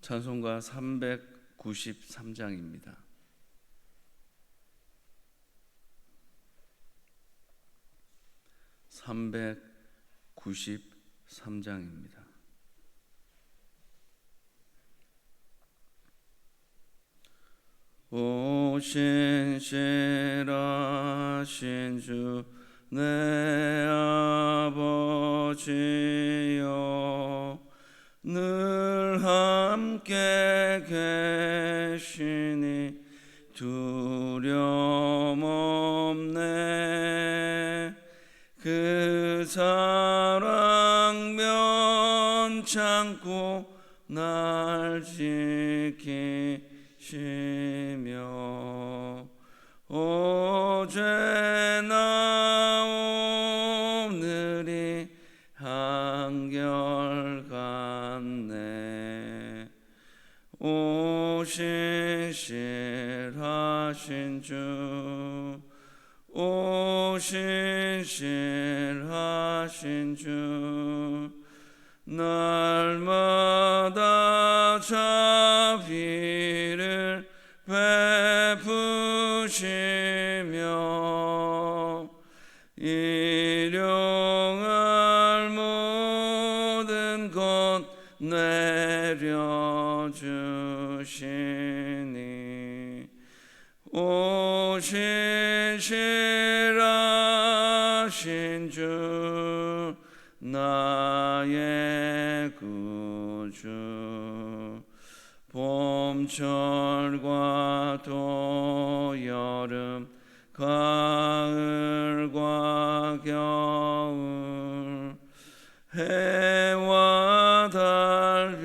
찬송가 393장입니다. 오 신실하신 주 내 아버지여, 늘 함께 계시니 두려움 없네. 그 사랑 면찮고 날 지키시며, 어제나 오늘이 한결같네. 오 신실하신 주, 오 신실하신 주, 날마다 자비를 베푸시며 일용할 모든 것 내려주시니, 오 신실하신 주 나의 구주, 봄철과 또 여름 가을과 겨울, 해와 달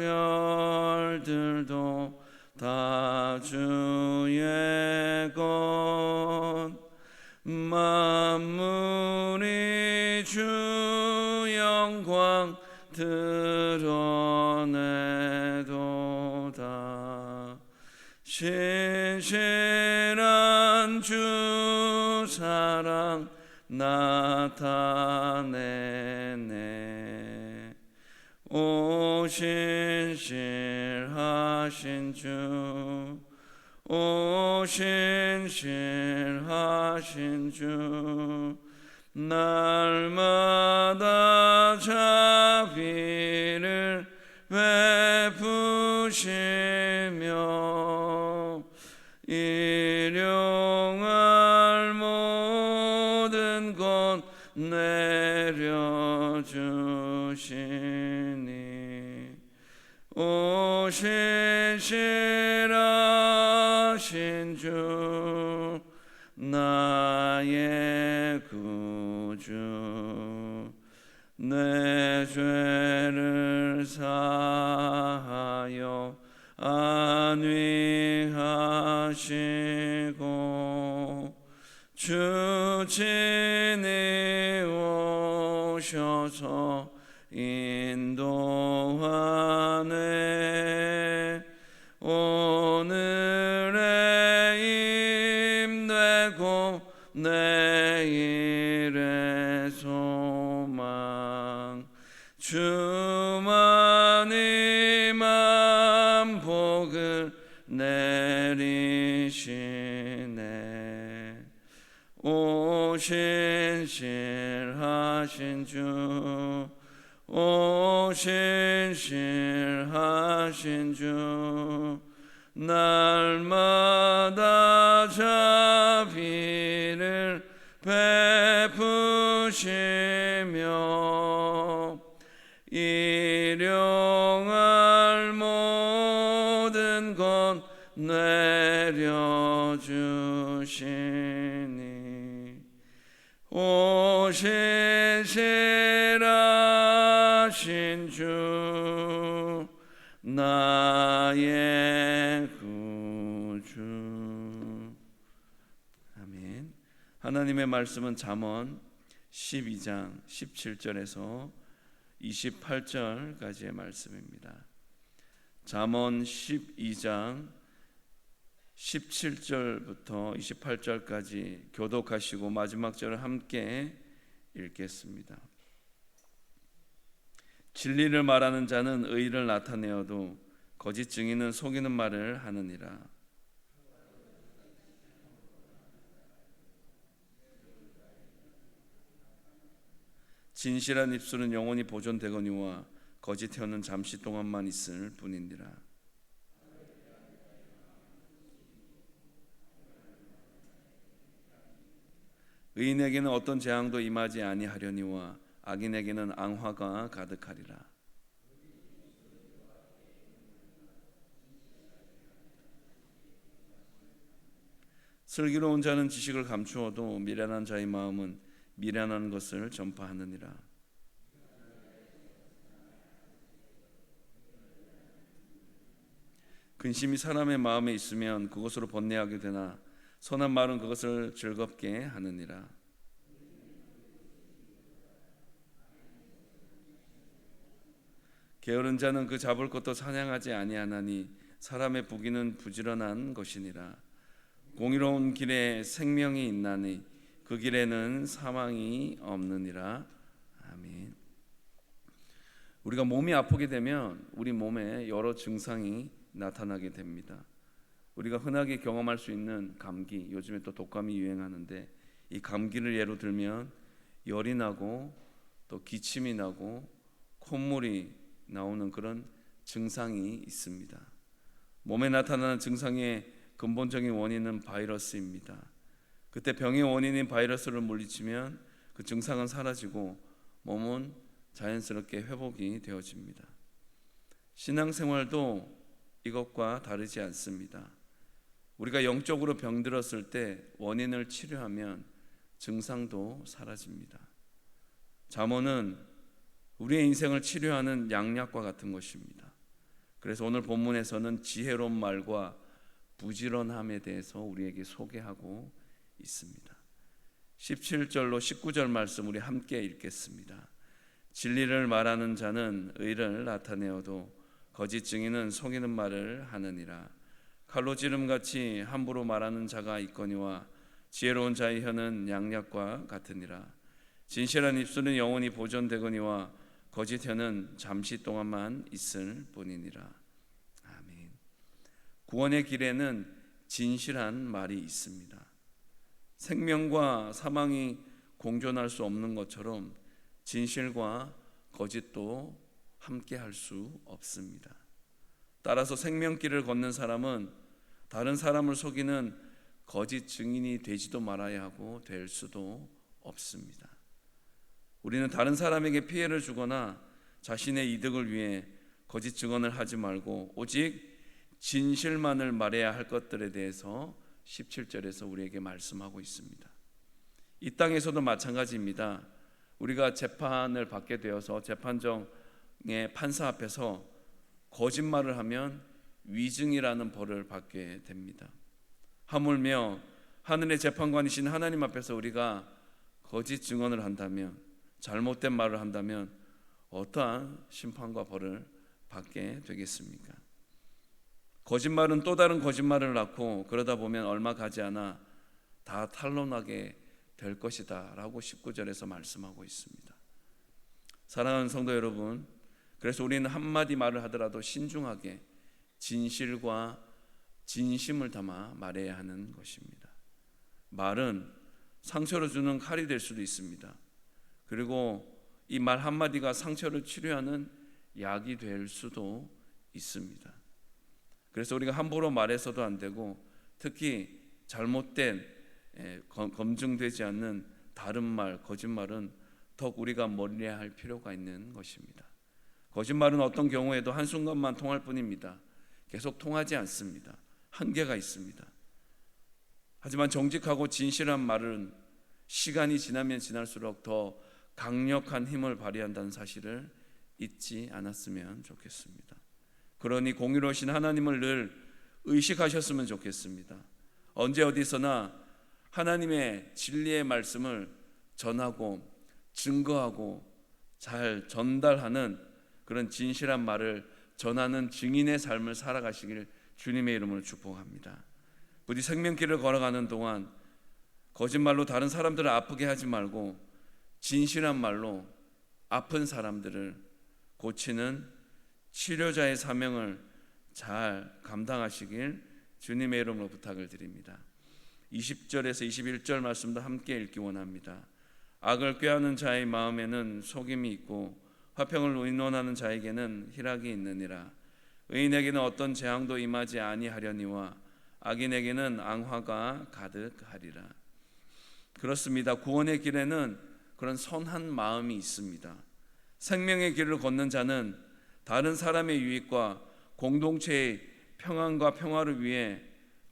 별들도 다 주의 것, 만물이 주 영광 드러내도다. 신실한 주 사랑 나타내네. 오 신실하신 주, 오 신실하신 주, 날마다 자비를 베푸시며 일용할 모든 것 내려주시니, 오 신실하신 주 나의 구주, 내 죄를 사하여 안위하시고 주 친히 오셔서 인도하네. 오늘의 힘되고 내일의 소망, 주만이 만복을 내리시네. 오 신실하신 주, 오 신실하신 주, 날마다 자비를 베푸시며 일용할 모든 것 내려주시니, 오 신실하신 주 나의 구주. 아멘. 하나님의 말씀은 잠언 12장 17절에서 28절까지의 말씀입니다. 잠언 12장 17절부터 28절까지 교독하시고 마지막 절을 함께 읽겠습니다. 진리를 말하는 자는 의를 나타내어도 거짓 증인은 속이는 말을 하느니라. 진실한 입술은 영원히 보존되거니와 거짓 혀는 잠시 동안만 있을 뿐이니라. 의인에게는 어떤 재앙도 임하지 아니하려니와 악인에게는 앙화가 가득하리라. 슬기로운 자는 지식을 감추어도 미련한 자의 마음은 미련한 것을 전파하느니라. 근심이 사람의 마음에 있으면 그것으로 번뇌하게 되나 선한 말은 그것을 즐겁게 하느니라. 게으른 자는 그 잡을 것도 사냥하지 아니하나니 사람의 부귀는 부지런한 것이니라. 공의로운 길에 생명이 있나니 그 길에는 사망이 없느니라. 아멘. 우리가 몸이 아프게 되면 우리 몸에 여러 증상이 나타나게 됩니다. 우리가 흔하게 경험할 수 있는 감기, 요즘에 또 독감이 유행하는데 이 감기를 예로 들면 열이 나고 또 기침이 나고 콧물이 나오는 그런 증상이 있습니다. 몸에 나타나는 증상의 근본적인 원인은 바이러스입니다. 그때 병의 원인인 바이러스를 물리치면 그 증상은 사라지고 몸은 자연스럽게 회복이 되어집니다. 신앙생활도 이것과 다르지 않습니다. 우리가 영적으로 병들었을 때 원인을 치료하면 증상도 사라집니다. 잠언은 우리의 인생을 치료하는 양약과 같은 것입니다. 그래서 오늘 본문에서는 지혜로운 말과 부지런함에 대해서 우리에게 소개하고 있습니다. 17절로 19절 말씀 우리 함께 읽겠습니다. 진리를 말하는 자는 의를 나타내어도 거짓 증인은 속이는 말을 하느니라. 칼로 찌름같이 함부로 말하는 자가 있거니와 지혜로운 자의 혀는 양약과 같으니라. 진실한 입술은 영원히 보존되거니와 거짓 혀는 잠시 동안만 있을 뿐이니라. 아멘. 구원의 길에는 진실한 말이 있습니다. 생명과 사망이 공존할 수 없는 것처럼 진실과 거짓도 함께 할 수 없습니다. 따라서 생명길을 걷는 사람은 다른 사람을 속이는 거짓 증인이 되지도 말아야 하고 될 수도 없습니다. 우리는 다른 사람에게 피해를 주거나 자신의 이득을 위해 거짓 증언을 하지 말고 오직 진실만을 말해야 할 것들에 대해서 17절에서 우리에게 말씀하고 있습니다. 이 땅에서도 마찬가지입니다. 우리가 재판을 받게 되어서 재판정의 판사 앞에서 거짓말을 하면 위증이라는 벌을 받게 됩니다. 하물며 하늘의 재판관이신 하나님 앞에서 우리가 거짓 증언을 한다면, 잘못된 말을 한다면 어떠한 심판과 벌을 받게 되겠습니까? 거짓말은 또 다른 거짓말을 낳고 그러다 보면 얼마 가지 않아 다 탄로나게 될 것이다 라고 19절에서 말씀하고 있습니다. 사랑하는 성도 여러분, 그래서 우리는 한마디 말을 하더라도 신중하게 진실과 진심을 담아 말해야 하는 것입니다. 말은 상처를 주는 칼이 될 수도 있습니다. 그리고 이 말 한마디가 상처를 치료하는 약이 될 수도 있습니다. 그래서 우리가 함부로 말해서도 안 되고 특히 잘못된 검증되지 않는 다른 말, 거짓말은 더욱 우리가 멀리해야 할 필요가 있는 것입니다. 거짓말은 어떤 경우에도 한순간만 통할 뿐입니다. 계속 통하지 않습니다. 한계가 있습니다. 하지만 정직하고 진실한 말은 시간이 지나면 지날수록 더 강력한 힘을 발휘한다는 사실을 잊지 않았으면 좋겠습니다. 그러니 공의로우신 하나님을 늘 의식하셨으면 좋겠습니다. 언제 어디서나 하나님의 진리의 말씀을 전하고 증거하고 잘 전달하는 그런 진실한 말을 전하는 증인의 삶을 살아가시길 주님의 이름으로 축복합니다. 부디 생명길을 걸어가는 동안 거짓말로 다른 사람들을 아프게 하지 말고 진실한 말로 아픈 사람들을 고치는 치료자의 사명을 잘 감당하시길 주님의 이름으로 부탁을 드립니다. 20절에서 21절 말씀도 함께 읽기 원합니다. 악을 꾀하는 자의 마음에는 속임이 있고 화평을 의논하는 자에게는 희락이 있느니라. 의인에게는 어떤 재앙도 임하지 아니하려니와 악인에게는 앙화가 가득하리라. 그렇습니다. 구원의 길에는 그런 선한 마음이 있습니다. 생명의 길을 걷는 자는 다른 사람의 유익과 공동체의 평안과 평화를 위해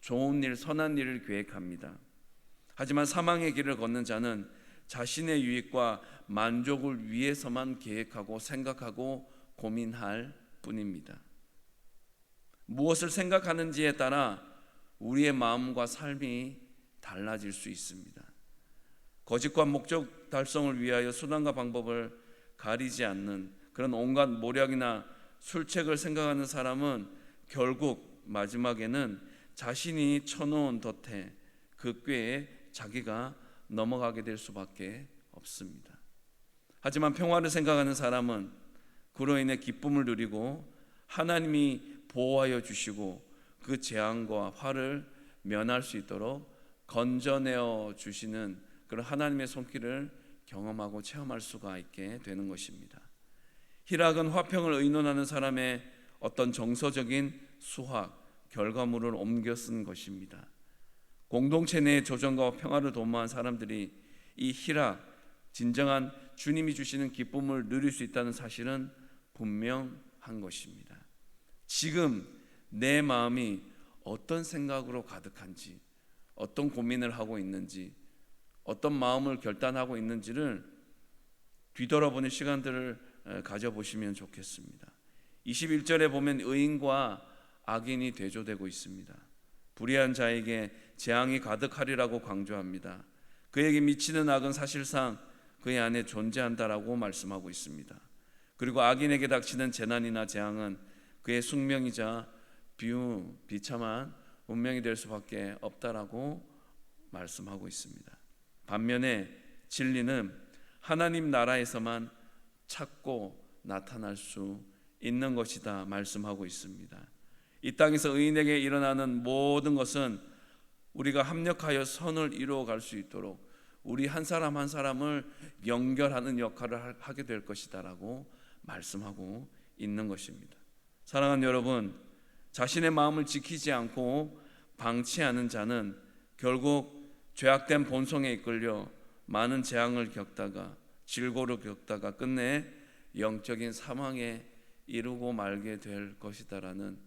좋은 일, 선한 일을 계획합니다. 하지만 사망의 길을 걷는 자는 자신의 유익과 만족을 위해서만 계획하고 생각하고 고민할 뿐입니다. 무엇을 생각하는지에 따라 우리의 마음과 삶이 달라질 수 있습니다. 거짓과 목적 달성을 위하여 수단과 방법을 가리지 않는 그런 온갖 모략이나 술책을 생각하는 사람은 결국 마지막에는 자신이 쳐놓은 덫에 그 꾀에 자기가 넘어가게 될 수밖에 없습니다. 하지만 평화를 생각하는 사람은 그로 인해 기쁨을 누리고 하나님이 보호하여 주시고 그 재앙과 화를 면할 수 있도록 건져내어 주시는 그런 하나님의 손길을 경험하고 체험할 수가 있게 되는 것입니다. 희락은 화평을 의논하는 사람의 어떤 정서적인 수학, 결과물을 옮겨 쓴 것입니다. 공동체 내의 조정과 평화를 도모한 사람들이 이 희락, 진정한 주님이 주시는 기쁨을 누릴 수 있다는 사실은 분명한 것입니다. 지금 내 마음이 어떤 생각으로 가득한지, 어떤 고민을 하고 있는지, 어떤 마음을 결단하고 있는지를 뒤돌아보는 시간들을 가져보시면 좋겠습니다. 21절에 보면 의인과 악인이 대조되고 있습니다. 불의한 자에게 재앙이 가득하리라고 강조합니다. 그에게 미치는 악은 사실상 그의 안에 존재한다라고 말씀하고 있습니다. 그리고 악인에게 닥치는 재난이나 재앙은 그의 숙명이자 비참한 운명이 될 수밖에 없다라고 말씀하고 있습니다. 반면에 진리는 하나님 나라에서만 찾고 나타날 수 있는 것이다 말씀하고 있습니다. 이 땅에서 의인에게 일어나는 모든 것은 우리가 합력하여 선을 이루어갈 수 있도록 우리 한 사람 한 사람을 연결하는 역할을 하게 될 것이다라고 말씀하고 있는 것입니다. 사랑하는 여러분, 자신의 마음을 지키지 않고 방치하는 자는 결국 죄악된 본성에 이끌려 많은 재앙을 겪다가 질고를 겪다가 끝내 영적인 사망에 이르고 말게 될 것이다라는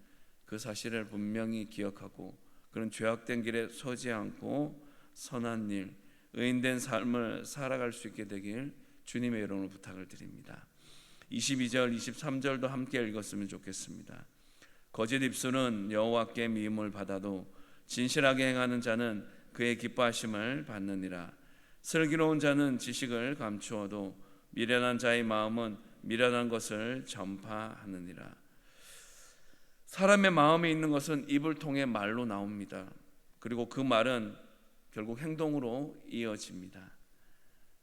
그 사실을 분명히 기억하고 그런 죄악된 길에 서지 않고 선한 일, 의인된 삶을 살아갈 수 있게 되길 주님의 이름으로 부탁을 드립니다. 22절, 23절도 함께 읽었으면 좋겠습니다. 거짓 입술은 여호와께 미움을 받아도 진실하게 행하는 자는 그의 기뻐하심을 받느니라. 슬기로운 자는 지식을 감추어도 미련한 자의 마음은 미련한 것을 전파하느니라. 사람의 마음에 있는 것은 입을 통해 말로 나옵니다. 그리고 그 말은 결국 행동으로 이어집니다.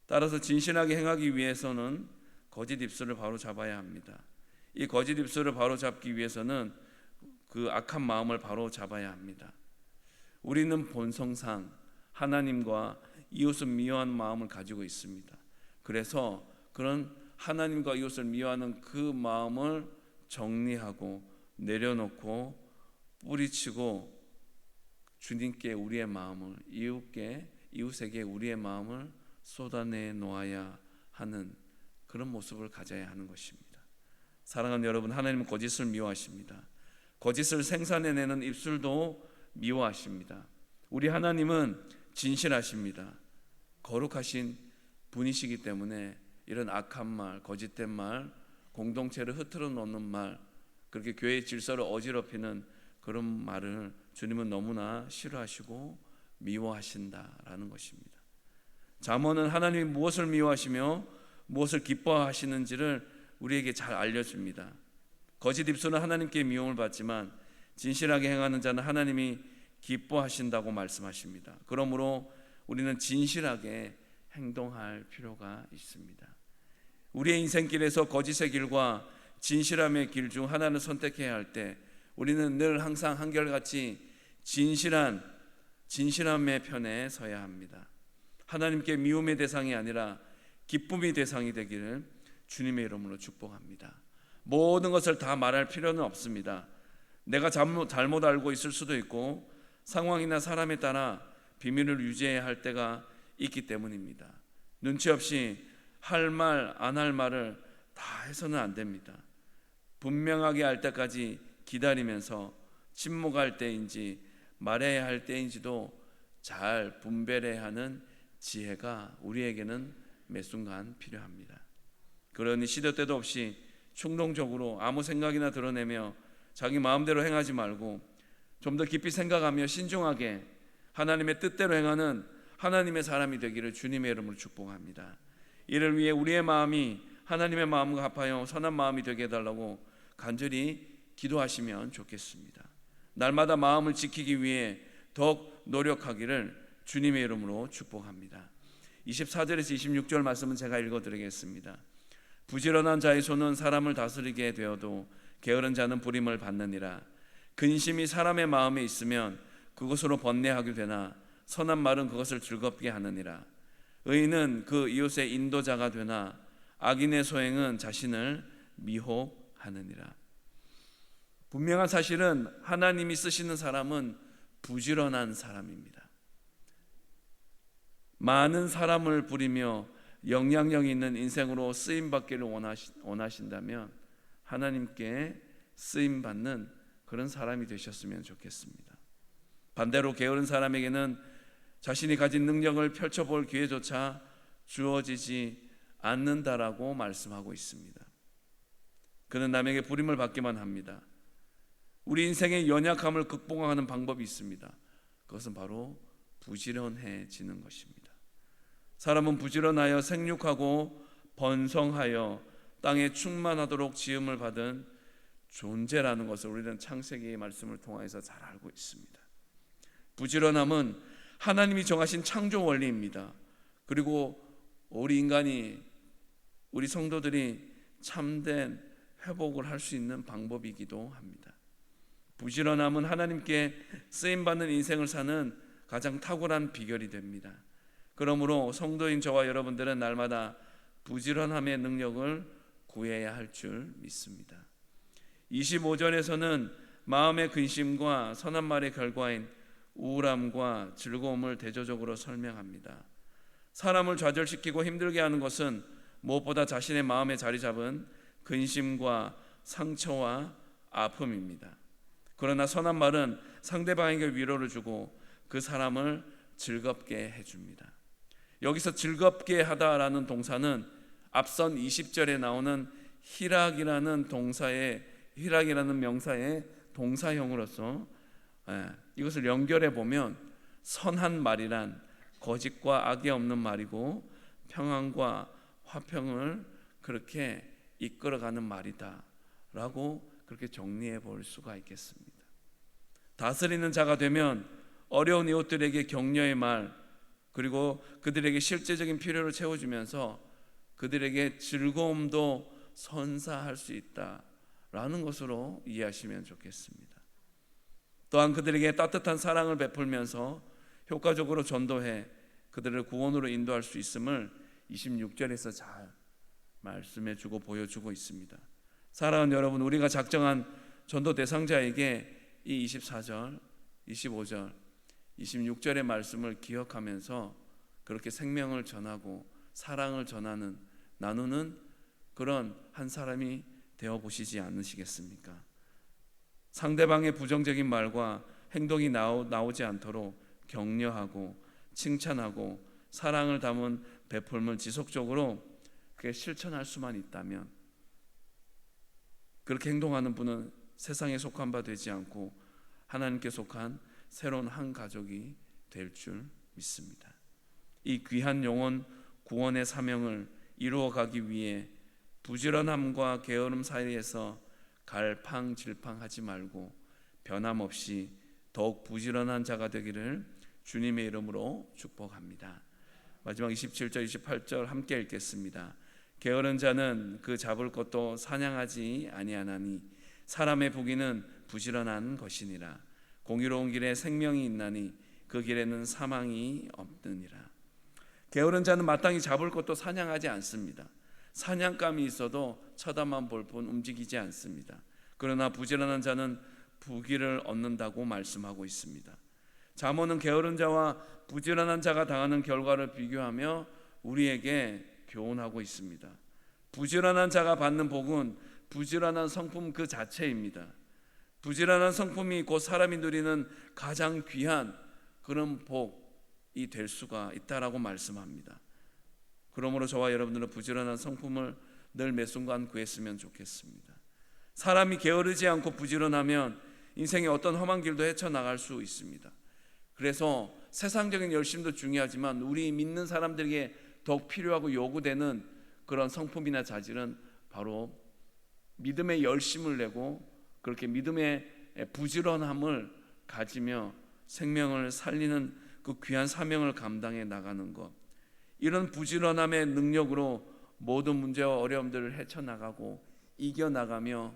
따라서 진실하게 행하기 위해서는 거짓 입술을 바로 잡아야 합니다. 이 거짓 입술을 바로 잡기 위해서는 그 악한 마음을 바로 잡아야 합니다. 우리는 본성상 하나님과 이웃을 미워하는 마음을 가지고 있습니다. 그래서 그런 하나님과 이웃을 미워하는 그 마음을 정리하고 내려놓고 뿌리치고 주님께 우리의 마음을, 이웃에게 우리의 마음을 쏟아내 놓아야 하는 그런 모습을 가져야 하는 것입니다. 사랑하는 여러분, 하나님은 거짓을 미워하십니다. 거짓을 생산해내는 입술도 미워하십니다. 우리 하나님은 진실하십니다. 거룩하신 분이시기 때문에 이런 악한 말, 거짓된 말, 공동체를 흐트러 놓는 말, 그렇게 교회의 질서를 어지럽히는 그런 말을 주님은 너무나 싫어하시고 미워하신다라는 것입니다. 잠언은 하나님이 무엇을 미워하시며 무엇을 기뻐하시는지를 우리에게 잘 알려줍니다. 거짓 입술은 하나님께 미움을 받지만 진실하게 행하는 자는 하나님이 기뻐하신다고 말씀하십니다. 그러므로 우리는 진실하게 행동할 필요가 있습니다. 우리의 인생길에서 거짓의 길과 진실함의 길 중 하나를 선택해야 할 때 우리는 늘 항상 한결같이 진실함의 편에 서야 합니다. 하나님께 미움의 대상이 아니라 기쁨의 대상이 되기를 주님의 이름으로 축복합니다. 모든 것을 다 말할 필요는 없습니다. 내가 잘못 알고 있을 수도 있고 상황이나 사람에 따라 비밀을 유지해야 할 때가 있기 때문입니다. 눈치 없이 할 말, 안 할 말을 다 해서는 안 됩니다. 분명하게 알 때까지 기다리면서 침묵할 때인지 말해야 할 때인지도 잘 분별해야 하는 지혜가 우리에게는 매 순간 필요합니다. 그러니 시도 때도 없이 충동적으로 아무 생각이나 드러내며 자기 마음대로 행하지 말고 좀 더 깊이 생각하며 신중하게 하나님의 뜻대로 행하는 하나님의 사람이 되기를 주님의 이름으로 축복합니다. 이를 위해 우리의 마음이 하나님의 마음과 합하여 선한 마음이 되게 해달라고 간절히 기도하시면 좋겠습니다. 날마다 마음을 지키기 위해 더욱 노력하기를 주님의 이름으로 축복합니다. 24절에서 26절 말씀은 제가 읽어드리겠습니다. 부지런한 자의 손은 사람을 다스리게 되어도 게으른 자는 부림을 받느니라. 근심이 사람의 마음에 있으면 그것으로 번뇌하게 되나 선한 말은 그것을 즐겁게 하느니라. 의인은 그 이웃의 인도자가 되나 악인의 소행은 자신을 미혹하느니라. 분명한 사실은 하나님이 쓰시는 사람은 부지런한 사람입니다. 많은 사람을 부리며 영향력 있는 인생으로 쓰임받기를 원하신다면 하나님께 쓰임받는 그런 사람이 되셨으면 좋겠습니다. 반대로 게으른 사람에게는 자신이 가진 능력을 펼쳐볼 기회조차 주어지지 않는다라고 말씀하고 있습니다. 그는 남에게 부림을 받기만 합니다. 우리 인생의 연약함을 극복하는 방법이 있습니다. 그것은 바로 부지런해지는 것입니다. 사람은 부지런하여 생육하고 번성하여 땅에 충만하도록 지음을 받은 존재라는 것을 우리는 창세기의 말씀을 통해서 잘 알고 있습니다. 부지런함은 하나님이 정하신 창조 원리입니다. 그리고 우리 인간이, 우리 성도들이 참된 회복을 할 수 있는 방법이기도 합니다. 부지런함은 하나님께 쓰임받는 인생을 사는 가장 탁월한 비결이 됩니다. 그러므로 성도인 저와 여러분들은 날마다 부지런함의 능력을 구해야 할 줄 믿습니다. 25절에서는 마음의 근심과 선한 말의 결과인 우울함과 즐거움을 대조적으로 설명합니다. 사람을 좌절시키고 힘들게 하는 것은 무엇보다 자신의 마음에 자리 잡은 근심과 상처와 아픔입니다. 그러나 선한 말은 상대방에게 위로를 주고 그 사람을 즐겁게 해줍니다. 여기서 즐겁게 하다라는 동사는 앞선 20절에 나오는 희락이라는 명사의 동사형으로서 이것을 연결해 보면 선한 말이란 거짓과 악이 없는 말이고 평안과 화평을 그렇게 이끌어가는 말이다 라고 그렇게 정리해 볼 수가 있겠습니다. 다스리는 자가 되면 어려운 이웃들에게 격려의 말, 그리고 그들에게 실제적인 필요를 채워주면서 그들에게 즐거움도 선사할 수 있다라는 것으로 이해하시면 좋겠습니다. 또한 그들에게 따뜻한 사랑을 베풀면서 효과적으로 전도해 그들을 구원으로 인도할 수 있음을 26절에서 잘 말씀해주고 보여주고 있습니다. 사랑하는 여러분, 우리가 작정한 전도 대상자에게 이 24절, 25절, 26절의 말씀을 기억하면서 그렇게 생명을 전하고 사랑을 나누는 그런 한 사람이 되어 보시지 않으시겠습니까? 상대방의 부정적인 말과 행동이 나오지 않도록 격려하고 칭찬하고 사랑을 담은 베풀음을 지속적으로 그게 실천할 수만 있다면, 그렇게 행동하는 분은 세상에 속한 바 되지 않고 하나님께 속한 새로운 한 가족이 될 줄 믿습니다. 이 귀한 영혼 구원의 사명을 이루어가기 위해 부지런함과 게으름 사이에서 갈팡질팡하지 말고 변함없이 더욱 부지런한 자가 되기를 주님의 이름으로 축복합니다. 마지막 27절 28절 함께 읽겠습니다. 게으른 자는 그 잡을 것도 사냥하지 아니하나니 사람의 부귀는 부지런한 것이니라. 공의로운 길에 생명이 있나니 그 길에는 사망이 없느니라. 게으른 자는 마땅히 잡을 것도 사냥하지 않습니다. 사냥감이 있어도 쳐다만 볼 뿐 움직이지 않습니다. 그러나 부지런한 자는 부귀를 얻는다고 말씀하고 있습니다. 잠언은 게으른 자와 부지런한 자가 당하는 결과를 비교하며 우리에게 교훈하고 있습니다. 부지런한 자가 받는 복은 부지런한 성품 그 자체입니다. 부지런한 성품이 곧 사람이 누리는 가장 귀한 그런 복이 될 수가 있다라고 말씀합니다. 그러므로 저와 여러분들은 부지런한 성품을 늘 매 순간 구했으면 좋겠습니다. 사람이 게으르지 않고 부지런하면 인생의 어떤 험한 길도 헤쳐나갈 수 있습니다. 그래서 세상적인 열심도 중요하지만 우리 믿는 사람들에게 더욱 필요하고 요구되는 그런 성품이나 자질은 바로 믿음의 열심을 내고 그렇게 믿음의 부지런함을 가지며 생명을 살리는 그 귀한 사명을 감당해 나가는 것, 이런 부지런함의 능력으로 모든 문제와 어려움들을 헤쳐나가고 이겨나가며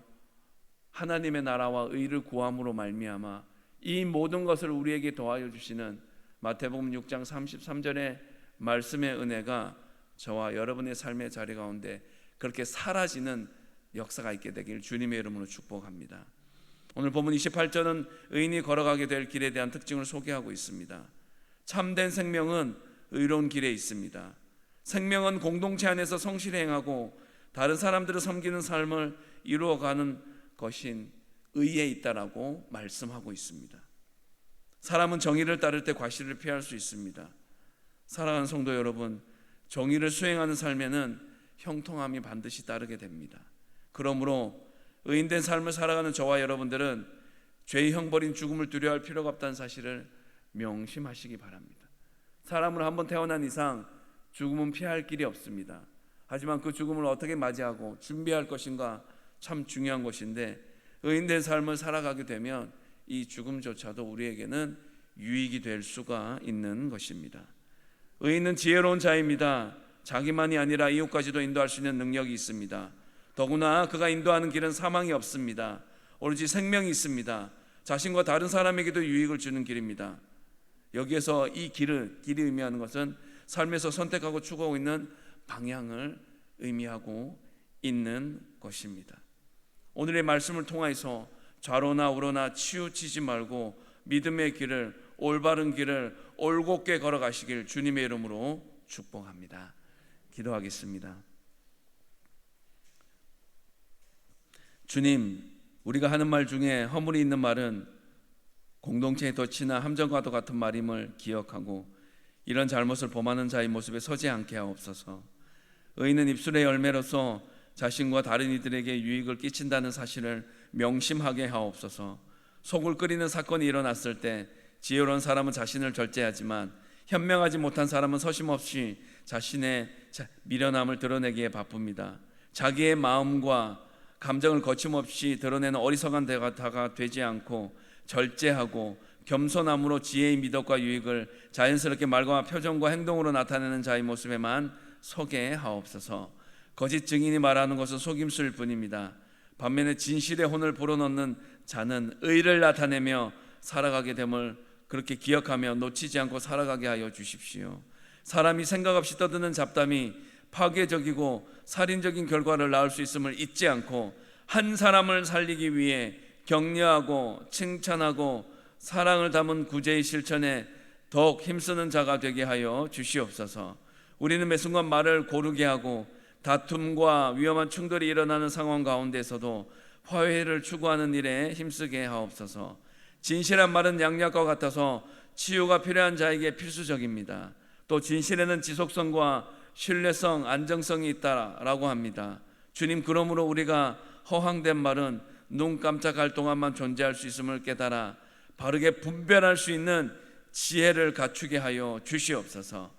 하나님의 나라와 의를 구함으로 말미암아 이 모든 것을 우리에게 도와여 주시는 마태복음 6장 33절의 말씀의 은혜가 저와 여러분의 삶의 자리 가운데 그렇게 사라지는 역사가 있게 되길 주님의 이름으로 축복합니다. 오늘 본문 28절은 의인이 걸어가게 될 길에 대한 특징을 소개하고 있습니다. 참된 생명은 의로운 길에 있습니다. 생명은 공동체 안에서 성실히 행하고 다른 사람들을 섬기는 삶을 이루어가는 것인 의에 있다라고 말씀하고 있습니다. 사람은 정의를 따를 때 과실을 피할 수 있습니다. 사랑하는 성도 여러분, 정의를 수행하는 삶에는 형통함이 반드시 따르게 됩니다. 그러므로 의인된 삶을 살아가는 저와 여러분들은 죄의 형벌인 죽음을 두려워할 필요가 없다는 사실을 명심하시기 바랍니다. 사람은 한번 태어난 이상 죽음은 피할 길이 없습니다. 하지만 그 죽음을 어떻게 맞이하고 준비할 것인가 참 중요한 것인데, 의인된 삶을 살아가게 되면 이 죽음조차도 우리에게는 유익이 될 수가 있는 것입니다. 의인은 지혜로운 자입니다. 자기만이 아니라 이웃까지도 인도할 수 있는 능력이 있습니다. 더구나 그가 인도하는 길은 사망이 없습니다. 오로지 생명이 있습니다. 자신과 다른 사람에게도 유익을 주는 길입니다. 여기에서 이 길이 의미하는 것은 삶에서 선택하고 추구하고 있는 방향을 의미하고 있는 것입니다. 오늘의 말씀을 통해서 좌로나 우로나 치우치지 말고 믿음의 길을, 올바른 길을 올곧게 걸어가시길 주님의 이름으로 축복합니다. 기도하겠습니다. 주님, 우리가 하는 말 중에 허물이 있는 말은 공동체의 덫이나 함정과도 같은 말임을 기억하고 이런 잘못을 범하는 자의 모습에 서지 않게 하옵소서. 의인은 입술의 열매로서 자신과 다른 이들에게 유익을 끼친다는 사실을 명심하게 하옵소서. 속을 끓이는 사건이 일어났을 때 지혜로운 사람은 자신을 절제하지만 현명하지 못한 사람은 서심없이 자신의 미련함을 드러내기에 바쁩니다. 자기의 마음과 감정을 거침없이 드러내는 어리석은 대화가 되지 않고 절제하고 겸손함으로 지혜의 미덕과 유익을 자연스럽게 말과 표정과 행동으로 나타내는 자의 모습에만 서게 하옵소서. 거짓 증인이 말하는 것은 속임수일 뿐입니다. 반면에 진실의 혼을 불어넣는 자는 의를 나타내며 살아가게 됨을 그렇게 기억하며 놓치지 않고 살아가게 하여 주십시오. 사람이 생각 없이 떠드는 잡담이 파괴적이고 살인적인 결과를 낳을 수 있음을 잊지 않고 한 사람을 살리기 위해 격려하고 칭찬하고 사랑을 담은 구제의 실천에 더욱 힘쓰는 자가 되게 하여 주시옵소서. 우리는 매 순간 말을 고르게 하고 다툼과 위험한 충돌이 일어나는 상황 가운데서도 화해를 추구하는 일에 힘쓰게 하옵소서. 진실한 말은 양약과 같아서 치유가 필요한 자에게 필수적입니다. 또 진실에는 지속성과 신뢰성, 안정성이 있다라고 합니다. 주님, 그러므로 우리가 허황된 말은 눈 깜짝할 동안만 존재할 수 있음을 깨달아 바르게 분별할 수 있는 지혜를 갖추게 하여 주시옵소서.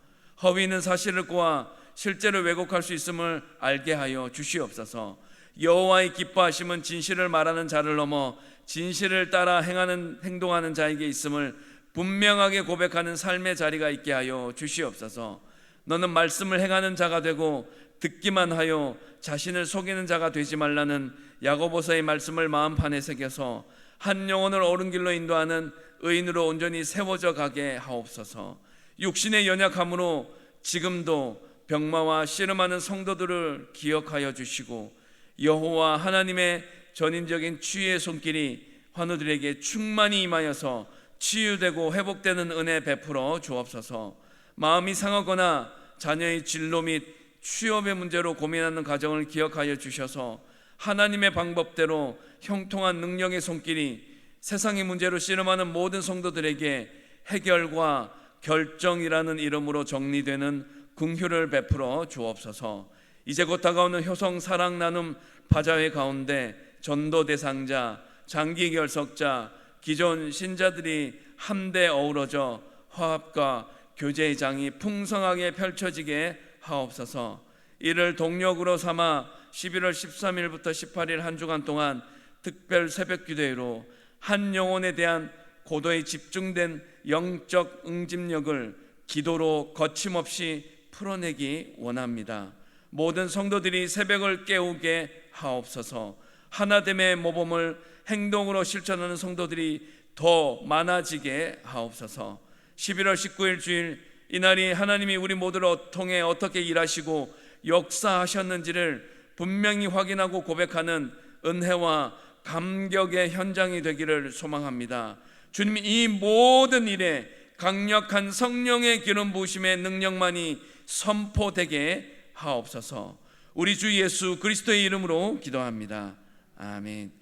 허위는 사실을 꼬아 실제로 왜곡할 수 있음을 알게 하여 주시옵소서. 여호와의 기뻐하심은 진실을 말하는 자를 넘어 진실을 따라 행동하는 자에게 있음을 분명하게 고백하는 삶의 자리가 있게 하여 주시옵소서. 너는 말씀을 행하는 자가 되고 듣기만 하여 자신을 속이는 자가 되지 말라는 야고보서의 말씀을 마음판에 새겨서 한 영혼을 옳은 길로 인도하는 의인으로 온전히 세워져 가게 하옵소서. 육신의 연약함으로 지금도 병마와 씨름하는 성도들을 기억하여 주시고 여호와 하나님의 전인적인 치유의 손길이 환우들에게 충만히 임하여서 치유되고 회복되는 은혜 베풀어 주옵소서. 마음이 상하거나 자녀의 진로 및 취업의 문제로 고민하는 가정을 기억하여 주셔서 하나님의 방법대로 형통한 능력의 손길이 세상의 문제로 씨름하는 모든 성도들에게 해결과 결정이라는 이름으로 정리되는 긍휼을 베풀어 주옵소서. 이제 곧 다가오는 효성 사랑 나눔 바자회 가운데 전도 대상자, 장기 결석자, 기존 신자들이 함께 어우러져 화합과 교제의 장이 풍성하게 펼쳐지게 하옵소서. 이를 동력으로 삼아 11월 13일부터 18일 한 주간 동안 특별 새벽 기도회로 한 영혼에 대한 고도의 집중된 영적 응집력을 기도로 거침없이 풀어내기 원합니다. 모든 성도들이 새벽을 깨우게 하옵소서. 하나됨의 모범을 행동으로 실천하는 성도들이 더 많아지게 하옵소서. 11월 19일 주일, 이날이 하나님이 우리 모두를 통해 어떻게 일하시고 역사하셨는지를 분명히 확인하고 고백하는 은혜와 감격의 현장이 되기를 소망합니다. 주님, 이 모든 일에 강력한 성령의 기름 부으심의 능력만이 선포되게 하옵소서. 우리 주 예수 그리스도의 이름으로 기도합니다. 아멘.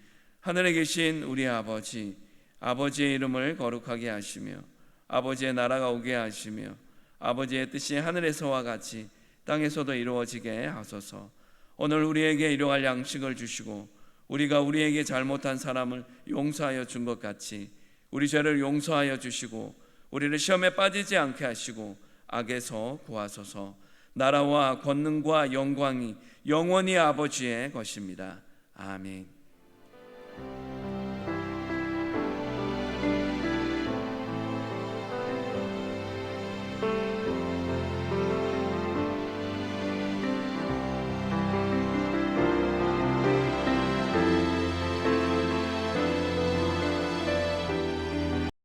하늘에 계신 우리 아버지, 아버지의 이름을 거룩하게 하시며 아버지의 나라가 오게 하시며 아버지의 뜻이 하늘에서와 같이 땅에서도 이루어지게 하소서. 오늘 우리에게 일용할 양식을 주시고 우리가 우리에게 잘못한 사람을 용서하여 준 것 같이 우리 죄를 용서하여 주시고 우리를 시험에 빠지지 않게 하시고 악에서 구하소서. 나라와 권능과 영광이 영원히 아버지의 것입니다. 아멘.